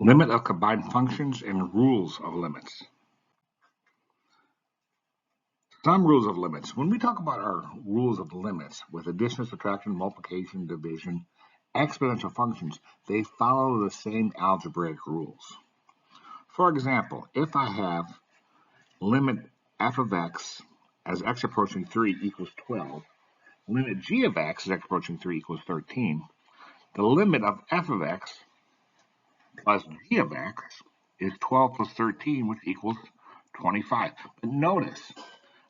Limit of combined functions and rules of limits. Some rules of limits. When we talk about our rules of limits with addition, subtraction, multiplication, division, exponential functions, they follow the same algebraic rules. For example, if I have limit f of x as x approaching 3 equals 12, limit g of x as x approaching 3 equals 13, the limit of f of x plus g of x is 12 plus 13, which equals 25. But notice,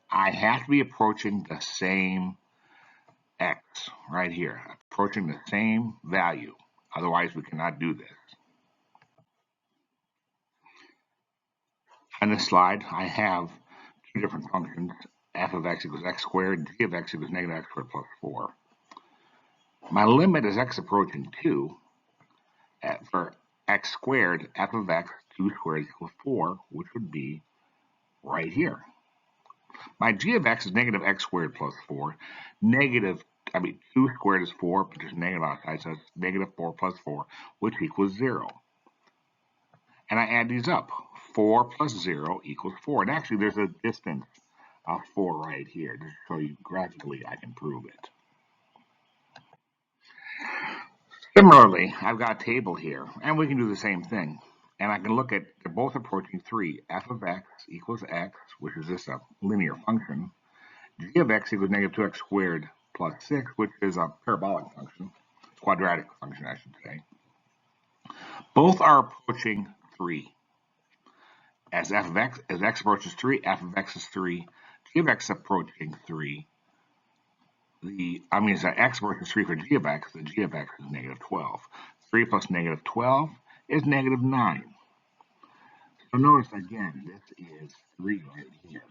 I have to be approaching the same x right here, approaching the same value. Otherwise, we cannot do this. On this slide, I have two different functions, f of x equals x squared, g of x equals negative x squared plus 4. My limit is x approaching 2. For x squared, f of x, 2 squared equals 4, which would be right here. My g of x is negative x squared plus 4. 2 squared is 4, but there's negative outside, so it's negative 4 plus 4, which equals 0. And I add these up. 4 plus 0 equals 4. And actually, there's a distance of 4 right here. Just to show you graphically, I can prove it. Similarly, I've got a table here, and we can do the same thing. And I can look at, they're both approaching 3. F of x equals x, which is just a linear function. G of x equals negative 2x squared plus 6, which is a parabolic function, quadratic function, I should say. Both are approaching 3. As f of x, as x approaches 3, f of x is 3. G of x approaching 3. As x approaches 3 for g of x, the g of x is negative 12. 3 plus negative 12 is negative 9. So notice again, this is 3 right here.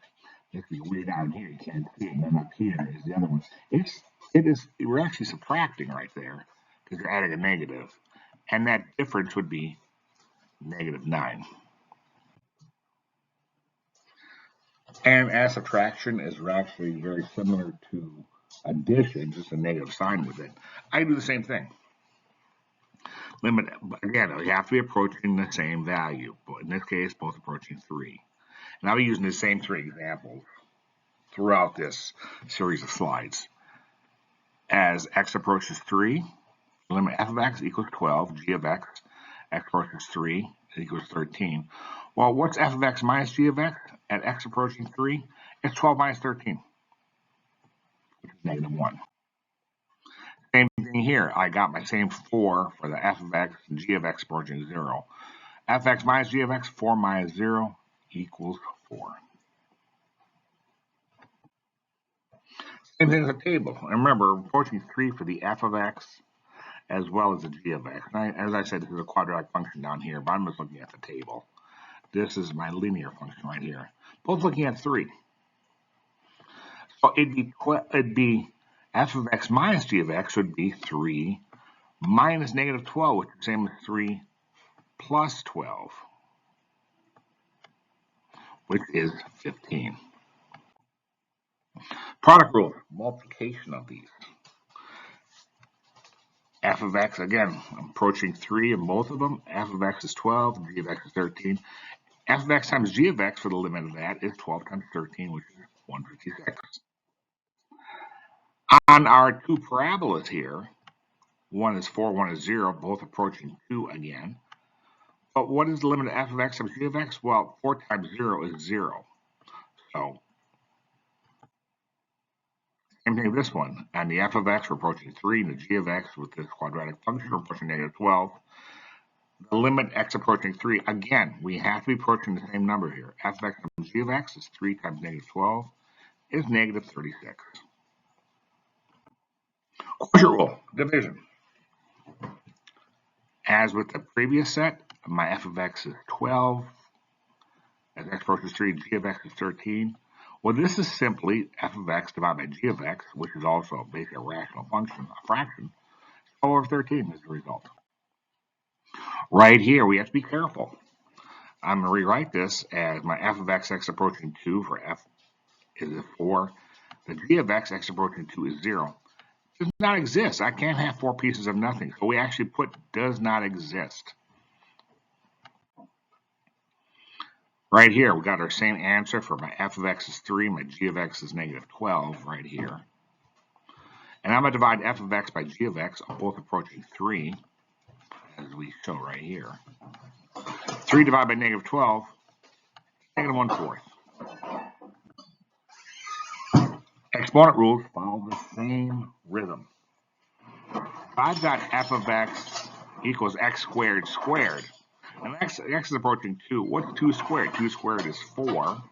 If you way down here, you can't see it. And then up here is the other one. We're actually subtracting right there because you're adding a negative. And that difference would be negative 9. And as subtraction is actually very similar to addition, just a negative sign with it, I do the same thing. Limit, again, we have to be approaching the same value, but in this case, both approaching 3. And I'll be using the same 3 examples throughout this series of slides. As x approaches 3, limit f of x equals 12, g of x, x approaches 3 equals 13. Well, what's f of x minus g of x at x approaching 3? It's 12 minus 13, which is negative 1. Same thing here. I got my same 4 for the f of x and g of x approaching 0. f of x minus g of x, 4 minus 0 equals 4. Same thing as a table. And remember, we're approaching 3 for the f of x as well as the g of x. As I said, this is a quadratic function down here, but I'm just looking at the table. This is my linear function right here. Both looking at 3. So it'd be f of x minus g of x would be 3 minus negative 12, which is the same as 3 plus 12, which is 15. Product rule, multiplication of these. F of x, again, I'm approaching 3 in both of them. F of x is 12, g of x is 13. F of x times g of x for the limit of that is 12 times 13, which is 156. On our two parabolas here, one is 4, one is 0, both approaching 2 again. But what is the limit of f of x times g of x? Well, 4 times 0 is 0. So, same thing with this one. And the f of x, we're approaching 3, and the g of x with this quadratic function, we're approaching negative 12. The limit x approaching 3, again, we have to be approaching the same number here. F of x times g of x is 3 times negative 12 is negative 36. Quotient rule, division. As with the previous set, my f of x is 12. As x approaches 3, g of x is 13. Well, this is simply f of x divided by g of x, which is also basically a rational function, a fraction. 12 over 13 is the result. Right here, we have to be careful. I'm going to rewrite this as my f of x, x approaching 2 for f is 4. The g of x, x approaching 2 is 0. Does not exist. I can't have 4 pieces of nothing. So we actually put does not exist. Right here, we got our same answer for my f of x is 3, my g of x is negative 12 right here. And I'm going to divide f of x by g of x, both approaching 3, as we show right here. 3 divided by negative 12, negative 1/4. Exponent rules follow the same rhythm. I've got f of x equals x squared squared. And x is approaching 2. What's 2 squared? 2 squared is 4.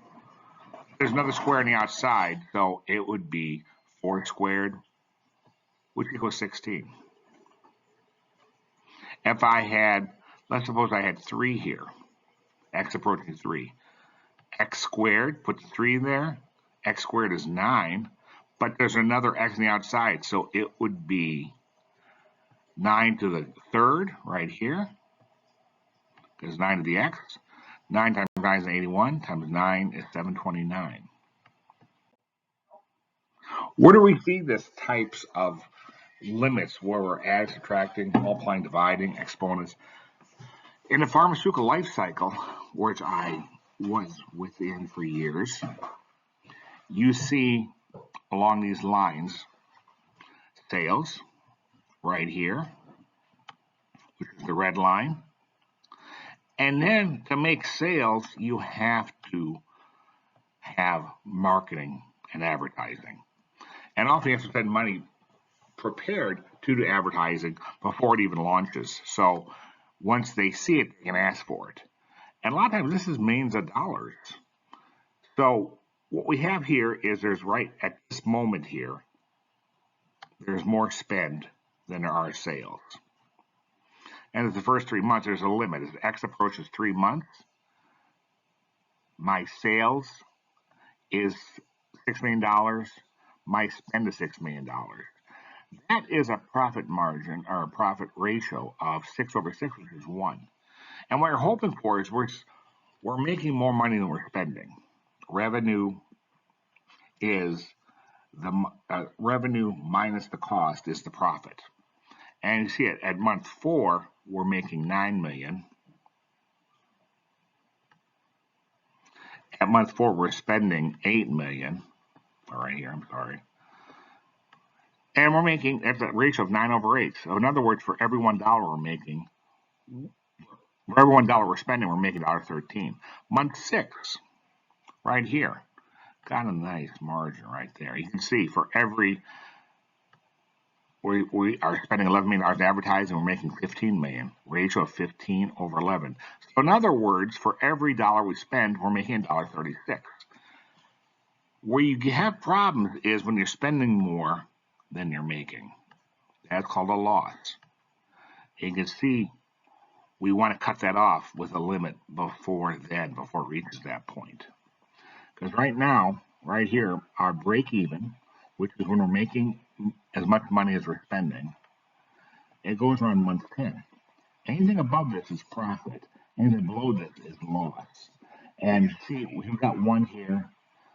There's another square on the outside, so it would be 4 squared, which equals 16. If I had, let's suppose I had 3 here, x approaching 3. X squared, put the 3 in there, x squared is 9, but there's another x on the outside, so it would be 9 to the third right here. There's 9 to the x. 9 times 9 is 81, times 9 is 729. Where do we see this types of limits where we're adding, subtracting, multiplying, dividing, exponents? In the pharmaceutical life cycle, which I was within for years, you see along these lines sales right here, which is the red line. And then to make sales, you have to have marketing and advertising. And often you have to spend money prepared to do advertising before it even launches. So once they see it, they can ask for it. And a lot of times this is millions of dollars. So what we have here is there's right at this moment here, there's more spend than there are sales. And as the first 3 months, there's a limit. As X approaches 3 months, my sales is $6 million, my spend is $6 million. That is a profit margin or a profit ratio of 6 over 6, which is 1. And what you're hoping for is we're making more money than we're spending. Revenue is the revenue minus the cost is the profit. And you see it at month 4, we're making $9 million. At month 4, we're spending $8 million. All right, here, I'm sorry. And we're making, that's a ratio of 9 over 8. So in other words, for every $1 we're making, for every $1 we're spending, we're making $1.13. Month 6, right here, got a nice margin right there. You can see for every, we are spending $11 million in advertising, we're making $15 million, ratio of 15 over 11. So in other words, for every dollar we spend, we're making $1.36. Where you have problems is when you're spending more than you're making. That's called a loss. You can see we want to cut that off with a limit before it reaches that point. Because right now, right here, our break even, which is when we're making as much money as we're spending, it goes around month 10. Anything above this is profit. Anything below this is loss. And see, we've got 1 here,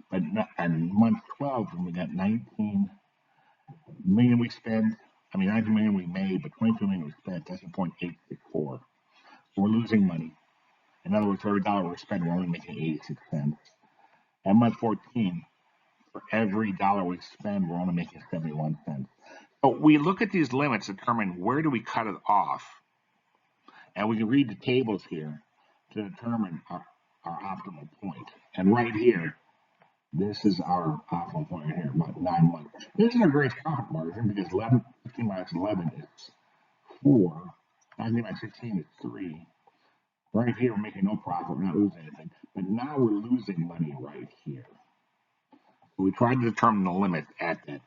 but in month 12, when we got 19 million we spend, 19 million we made, but 22 million we spent, that's a 0.864. So we're losing money. In other words, for every dollar we're spending, we're only making 86 cents. At month 14, for every dollar we spend, we're only making 71 cents. So we look at these limits to determine where do we cut it off. And we can read the tables here to determine our optimal point. And right here, this is our optimal point right here, about 9 months. This is a great profit margin because 15 minus 11 is 4. 19 minus 16 is 3. Right here, we're making no profit, we're not losing anything. But now we're losing money right here. So we tried to determine the limit at that